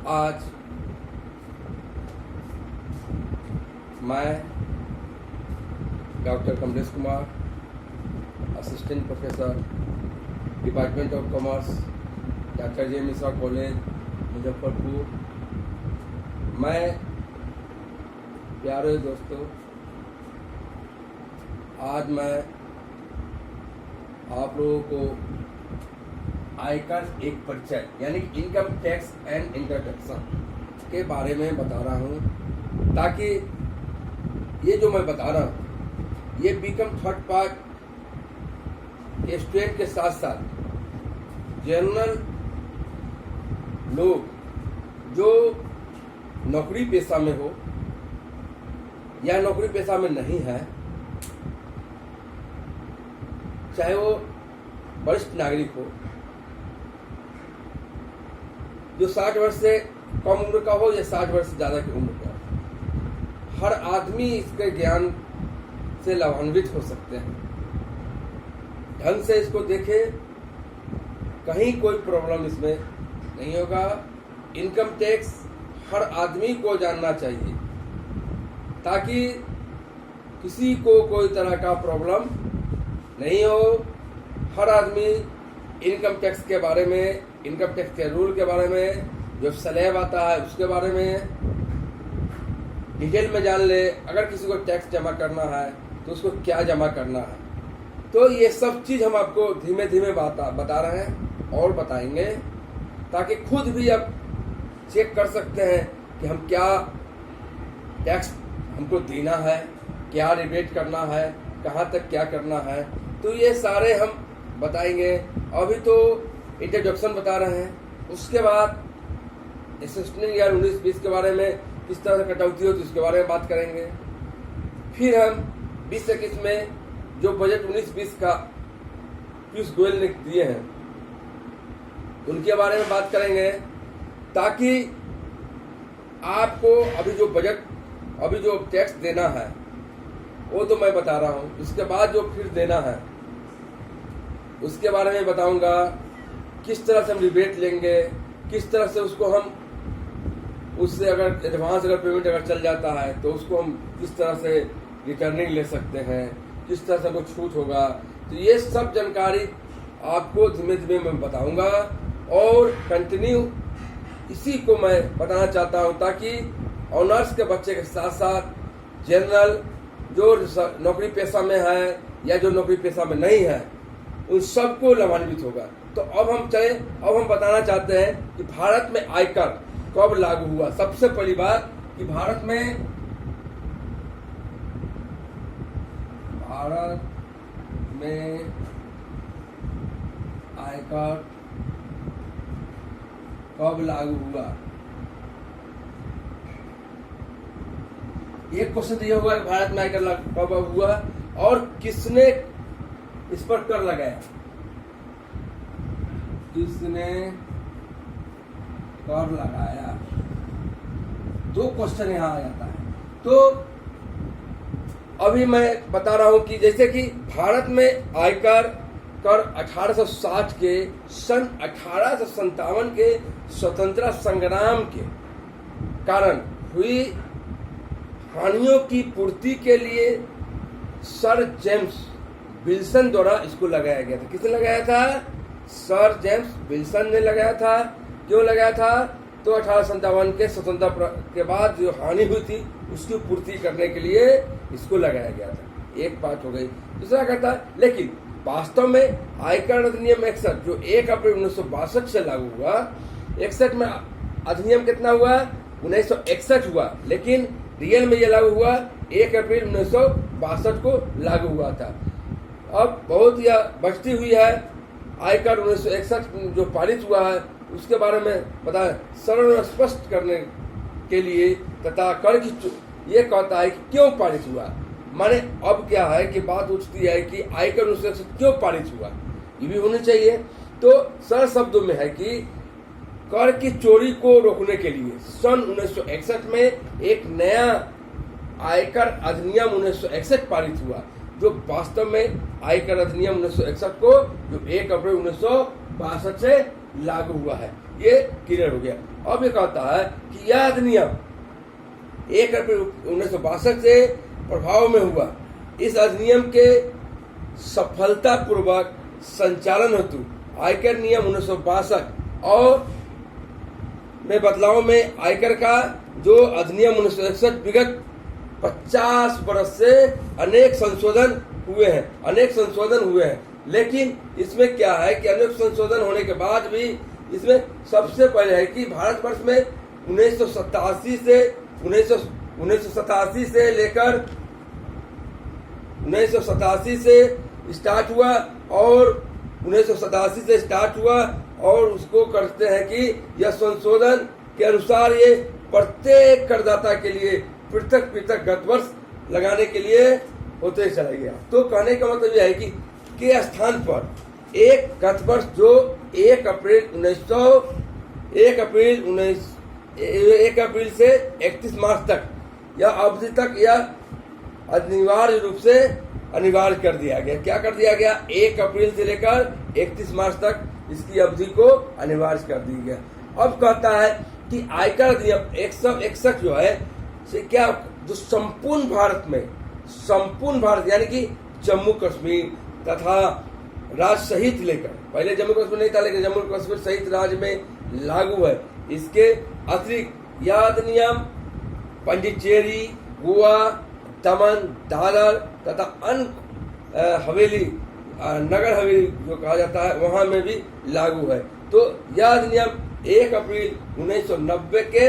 आज मैं doctor Kamlesh Kumar, assistant professor, department of commerce, doctor J Mishra college, Muzaffarpur. मैं प्यारे दोस्तों, आज मैं आप लोगों को आयकर एक परिचय यानी इनकम टैक्स एंड इंट्रोडक्शन के बारे में बता रहा हूँ, ताकि ये जो मैं बता रहा हूँ ये बीकॉम थर्ड पार्ट के स्टूडेंट के साथ साथ जनरल लोग जो नौकरी पेशा में हो या नौकरी पेशा में नहीं है, चाहे वो वरिष्ठ नागरिक हो, जो 60 वर्ष से कम उम्र का हो या 60 वर्ष से ज़्यादा की उम्र का हो, हर आदमी इसके ज्ञान से लाभान्वित हो सकते हैं। ढंग से इसको देखे, कहीं कोई प्रॉब्लम इसमें नहीं होगा। इनकम टैक्स हर आदमी को जानना चाहिए ताकि किसी को कोई तरह का प्रॉब्लम नहीं हो। हर आदमी इनकम टैक्स के बारे में, इनकम टैक्स के रूल के बारे में, जो स्लैब आता है उसके बारे में डिटेल में जान ले। अगर किसी को टैक्स जमा करना है तो उसको क्या जमा करना है, तो ये सब चीज़ हम आपको धीमे धीमे बता रहे हैं और बताएंगे, ताकि खुद भी आप चेक कर सकते हैं कि हम क्या टैक्स हमको देना है, क्या रिबेट करना है, कहाँ तक क्या करना है, तो ये सारे हम बताएंगे। अभी तो इंट्रोडक्शन बता रहे हैं, उसके बाद असिस्टेंट ईयर 19-20 के बारे में किस तरह से कटौती होती है उसके बारे में बात करेंगे। फिर हम 20-21 में जो बजट 19-20 का पीयूष गोयल ने दिए हैं उनके बारे में बात करेंगे, ताकि आपको अभी जो बजट, अभी जो टैक्स देना है वो तो मैं बता रहा हूँ, उसके बाद जो फिर देना है उसके बारे में बताऊंगा। किस तरह से हम रिबेट लेंगे, किस तरह से उसको हम, उससे अगर एडवांस अगर पेमेंट अगर चल जाता है तो उसको हम किस तरह से रिटर्निंग ले सकते हैं, किस तरह से कुछ छूट होगा, तो ये सब जानकारी आपको धीमे धीमे मैं बताऊंगा। और कंटिन्यू इसी को मैं बताना चाहता हूं, ताकि ऑनर्स के बच्चे के साथ साथ जनरल जो नौकरी पेशा में है या जो नौकरी पेशा में नहीं है उन सबको लाभान्वित होगा। तो अब हम बताना चाहते हैं कि भारत में आयकर कब लागू हुआ। सबसे पहली बात कि भारत में आयकर कब लागू हुआ। एक क्वेश्चन ये होगा कि भारत में आयकर कब हुआ और किसने इस पर कर लगाया, किसने कर लगाया। दो क्वेश्चन यहाँ आ जाता है। तो अभी मैं बता रहा हूं कि जैसे कि भारत में आयकर कर 1860 के सन 1857 के स्वतंत्रता संग्राम के कारण हुई हानियों की पूर्ति के लिए सर जेम्स विल्सन द्वारा इसको लगाया गया था। किसने लगाया था? सर जेम्स विल्सन ने लगाया था। क्यों लगाया था? तो 1857 के स्वतंत्रता के बाद जो हानि हुई थी उसकी पूर्ति करने के लिए इसको लगाया गया था। एक बात हो गई। दूसरा कहता है, लेकिन वास्तव में आयकर अधिनियम 61 जो 1 अप्रैल 1962 से लागू हुआ, 61 में अधिनियम कितना हुआ? 1961 हुआ, लेकिन रियल में यह लागू हुआ 1 अप्रैल 1962 को लागू हुआ था। अब बहुत यह बचती हुई है आयकर 1961 जो पारित हुआ है उसके बारे में बताएं, सरल और स्पष्ट करने के लिए तथा कर की ये कहता है कि क्यों पारित हुआ। माने अब क्या है कि बात उठती है कि आयकर 1961 क्यों पारित हुआ, ये भी होनी चाहिए। तो सरल शब्दों में है कि कर की चोरी को रोकने के लिए सन 1961 में एक नया आयकर अधिनियम 1961 पारित हुआ, जो वास्तव में आयकर अधिनियम 1961 को जो 1 अप्रैल 1962 से लागू हुआ है, ये क्लियर हो गया। अब ये कहता है कि यह अधिनियम 1 अप्रैल 1962 से प्रभाव में हुआ। इस अधिनियम के सफलतापूर्वक संचालन हेतु आयकर नियम 1962 और में बदलाव में आयकर का जो अधिनियम 1961 विगत 50 वर्ष से अनेक संशोधन हुए हैं। लेकिन इसमें क्या है कि अनेक संशोधन होने के बाद भी इसमें सबसे पहले है कि भारतवर्ष में 1987 से लेकर 1987 से स्टार्ट हुआ और उसको करते हैं कि यह संशोधन के अनुसार ये प्रत्येक करदाता के लिए पृथक गत वर्ष लगाने के लिए होते चला गया। तो कहने का मतलब यह है कि के स्थान पर एक गत वर्ष जो 1 अप्रैल से 31 मार्च तक या अवधि तक यह अनिवार्य रूप से अनिवार्य कर दिया गया। क्या कर दिया गया? 1 अप्रैल से लेकर 31 मार्च तक इसकी अवधि को अनिवार्य कर दी गया। अब कहता है कि आयकर अधिनियम 161 जो है से क्या जो संपूर्ण भारत यानी कि जम्मू कश्मीर तथा राज्य सहित लेकर, पहले जम्मू कश्मीर नहीं था लेकिन जम्मू कश्मीर सहित राज्य में लागू है। इसके अतिरिक्त यह अधिनियम पंडिचेरी, गोवा, दमन, दादर तथा अन्य हवेली, नगर हवेली जो कहा जाता है वहां में भी लागू है। तो यह अधिनियम 1 अप्रैल 1990 के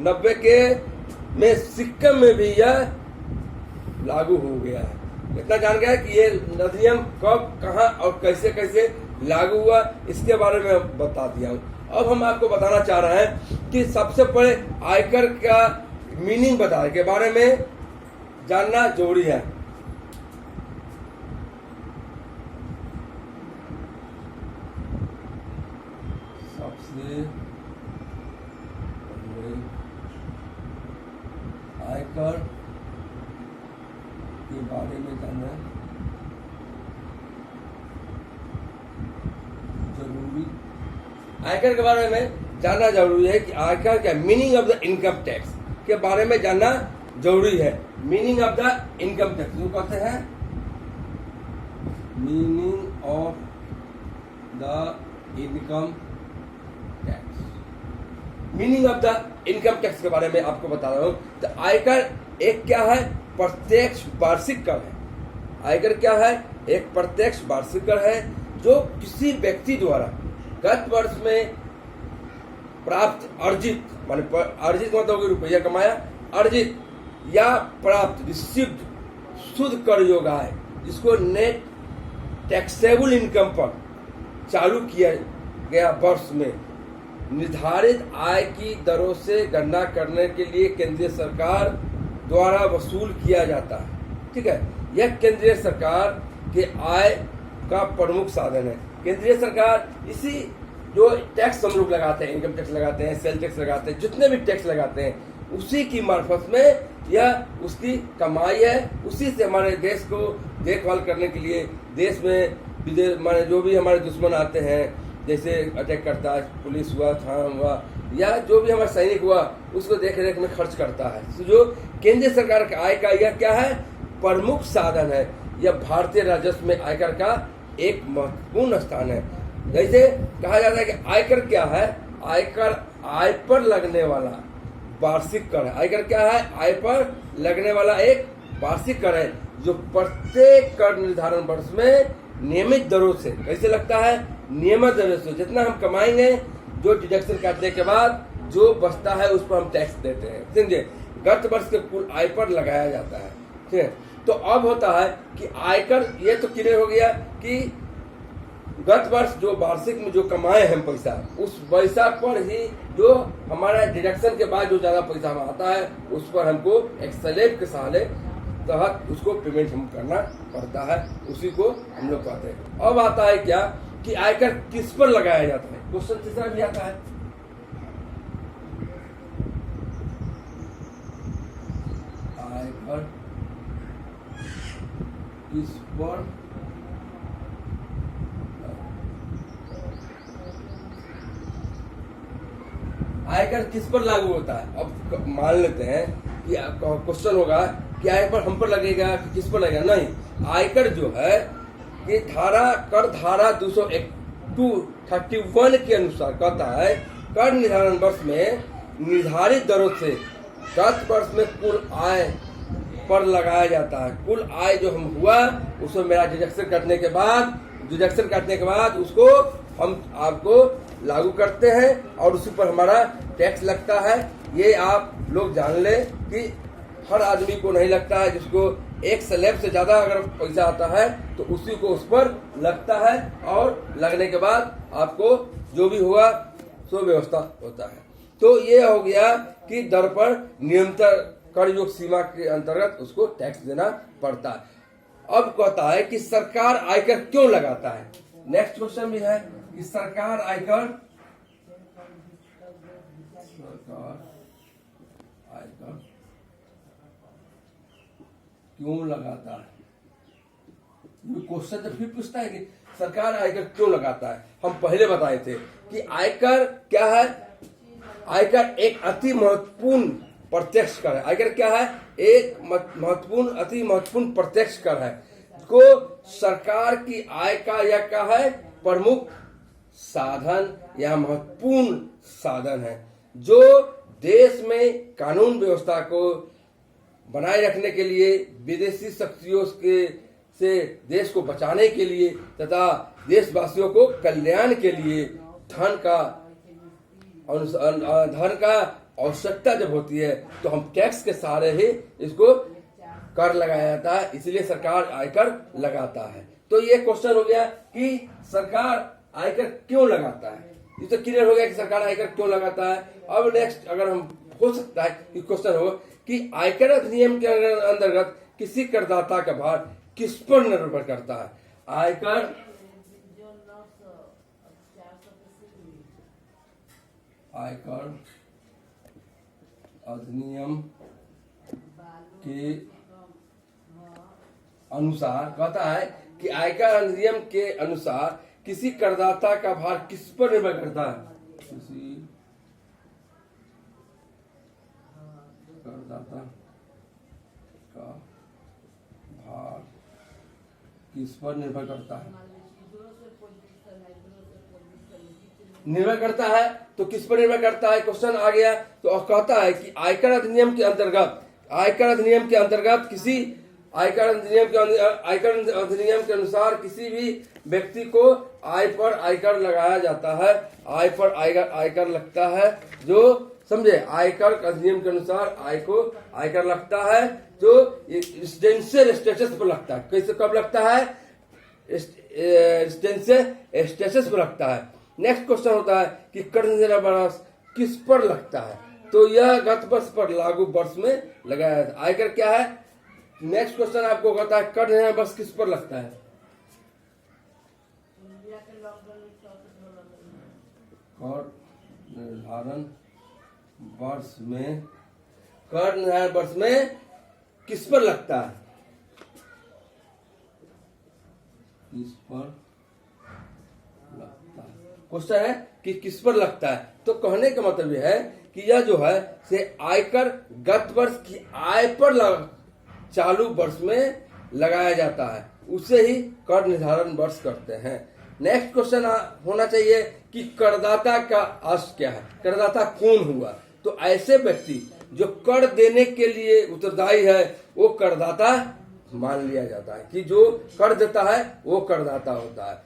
90 के में सिक्किम में भी यह लागू हो गया है। इतना जान गया कि ये अधिनियम कब, कहां और कैसे कैसे लागू हुआ, इसके बारे में बता दिया हूँ। अब हम आपको बताना चाह रहे हैं कि सबसे पहले आयकर का मीनिंग बताने के बारे में जानना जरूरी है। सबसे आयकर के बारे में जानना जरूरी, आयकर के बारे में जानना जरूरी है कि आयकर का meaning of the income tax के बारे में जानना जरूरी है। Meaning of the income tax जो कहते हैं, meaning of the income tax, meaning of the income tax के बारे में आपको बता रहा हूं। तो आयकर एक क्या है? प्रत्यक्ष वार्षिक कर है। आयकर क्या है? एक प्रत्यक्ष वार्षिक कर है जो किसी व्यक्ति द्वारा गत वर्ष में प्राप्त अर्जित मतलब रुपया कमाया, अर्जित या प्राप्त रिसीव्ड शुद्ध कर योग्य आय, जिसको नेट टैक्सेबल इनकम पर चालू किया गया वर्ष में निर्धारित आय की दरों से गणना करने के लिए केंद्रीय सरकार द्वारा वसूल किया जाता है। ठीक है, यह केंद्रीय सरकार के आय का प्रमुख साधन है। केंद्रीय सरकार इसी जो टैक्स हम लोग लगाते हैं, इनकम टैक्स लगाते हैं, सेल टैक्स लगाते हैं, जितने भी टैक्स लगाते हैं, उसी की मार्फत में यह उसकी कमाई है। उसी से हमारे देश को देखभाल करने के लिए देश में विदेश माने जो भी हमारे दुश्मन आते हैं, जैसे अटैक करता है, पुलिस हुआ, थाना हुआ, या जो भी हमारा सैनिक हुआ, उसको देख रेख में खर्च करता है। तो जो केंद्रीय सरकार का आय का यह क्या है? प्रमुख साधन है। यह भारतीय राजस्व में आयकर का एक महत्वपूर्ण स्थान है। जैसे कहा जाता है कि आयकर क्या है? आयकर आय पर लगने वाला वार्षिक कर है। आयकर क्या है? आय पर लगने वाला एक वार्षिक कर है जो प्रत्येक कर निर्धारण वर्ष में नियमित दरों से, कैसे लगता है? नियमित दरों से जितना हम कमाएंगे, जो डिडक्शन काटने के बाद जो बचता है उस पर हम टैक्स देते हैं। समझे? गत वर्ष के कुल आय पर लगाया जाता है। ठीक है, तो अब होता है कि आयकर, ये तो क्लियर हो गया कि गत वर्ष जो वार्षिक में जो कमाए हम पैसा, उस पैसा पर ही जो हमारा डिडक्शन के बाद जो ज्यादा पैसा हमें आता है उस पर हमको एक स्लैब के सहारे तहत उसको पेमेंट हम करना पड़ता है, उसी को हम लोग कहते हैं। अब आता है क्या कि आयकर किस पर लगाया जाता है? क्वेश्चन तीसरा भी आता है, आयकर किस पर आयकर किस पर लागू होता है? अब मान लेते हैं कि क्वेश्चन होगा कि आयकर हम पर लगेगा कि किस पर लगेगा? नहीं, आयकर जो है कि कर धारा 231 के अनुसार कहता है कर निर्धारण वर्ष में निर्धारित दरों से गत वर्ष में कुल आय पर लगाया जाता है। कुल आय जो हम हुआ उसमें मेरा डिडक्शन काटने के बाद उसको हम आपको लागू करते हैं और उसी पर हमारा टैक्स लगता है। ये आप लोग जान ले कि हर आदमी को नहीं लगता है, जिसको एक स्लैब से ज्यादा अगर पैसा आता है तो उसी को उस पर लगता है और लगने के बाद आपको जो भी हुआ सो व्यवस्था होता है। तो ये हो गया कि दर पर निरंतर कर योग सीमा के अंतर्गत उसको टैक्स देना पड़ता है। अब कहता है कि सरकार आयकर क्यों लगाता है? नेक्स्ट क्वेश्चन भी है कि सरकार आयकर क्यों लगाता है? क्वेश्चन तो फिर पूछता है कि सरकार आयकर क्यों लगाता है। हम पहले बताए थे कि आयकर क्या है? आयकर एक अति महत्वपूर्ण प्रत्यक्ष कर है। आयकर क्या है? एक अति महत्वपूर्ण प्रत्यक्ष कर है को सरकार की आय का यह क्या है? प्रमुख साधन या महत्वपूर्ण साधन है, जो देश में कानून व्यवस्था को बनाए रखने के लिए, विदेशी शक्तियों से देश को बचाने के लिए तथा देशवासियों को कल्याण के लिए धन का आवश्यकता जब होती है तो हम टैक्स के सहारे ही इसको कर लगाया जाता है, इसलिए सरकार आयकर लगाता है। तो ये क्वेश्चन हो गया कि सरकार आयकर क्यों लगाता है। ये तो क्लियर हो गया कि सरकार आयकर क्यों लगाता है। अब नेक्स्ट अगर हम हो सकता है कि क्वेश्चन हो कि आयकर अधिनियम के अंतर्गत किसी करदाता का भार किस पर निर्भर करता है? आयकर अधिनियम के अनुसार कहता है कि आयकर अधिनियम के अनुसार किसी करदाता का भार किस पर निर्भर करता है? किसी करदाता का भार किस पर निर्भर करता है? निर्भर करता है तो किस पर निर्भर करता है? क्वेश्चन आ गया तो कहता है कि आयकर अधिनियम के अंतर्गत किसी आयकर अधिनियम के अनुसार किसी भी व्यक्ति को आय पर आयकर लगाया जाता है। आय पर आयकर लगता है, जो समझे, आयकर अधिनियम के अनुसार आय को आयकर लगता है जो रेजिडेंशियल स्टेटस पर लगता है। कैसे कब लगता है? रेजिडेंशियल स्टेटस पर लगता है। नेक्स्ट क्वेश्चन होता है कि कर निर्धारण वर्ष किस पर लगता है? तो यह गत वर्ष पर लागू वर्ष में लगाया जाता है। आयकर क्या है? नेक्स्ट क्वेश्चन आपको कहता है कर निर्धारण वर्ष किस पर लगता है? कर निर्धारण वर्ष में किस पर लगता है? किस पर लगता है? क्वेश्चन है कि किस पर लगता है। तो कहने का मतलब यह है कि यह जो है से आयकर गत वर्ष की आय पर चालू वर्ष में लगाया जाता है, उसे ही कर निर्धारण वर्ष करते हैं। नेक्स्ट क्वेश्चन होना चाहिए कि करदाता का अर्थ क्या है? करदाता कौन हुआ? तो ऐसे व्यक्ति जो कर देने के लिए उत्तरदायी है वो करदाता मान लिया जाता है, कि जो कर देता है वो करदाता होता है।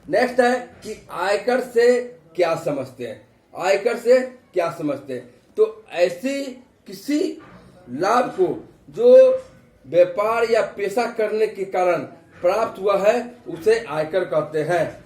नेक्स्ट है कि आयकर से क्या समझते हैं? आयकर से क्या समझते हैं? तो ऐसी किसी लाभ को जो व्यापार या पेशा करने के कारण प्राप्त हुआ है उसे आयकर कहते हैं।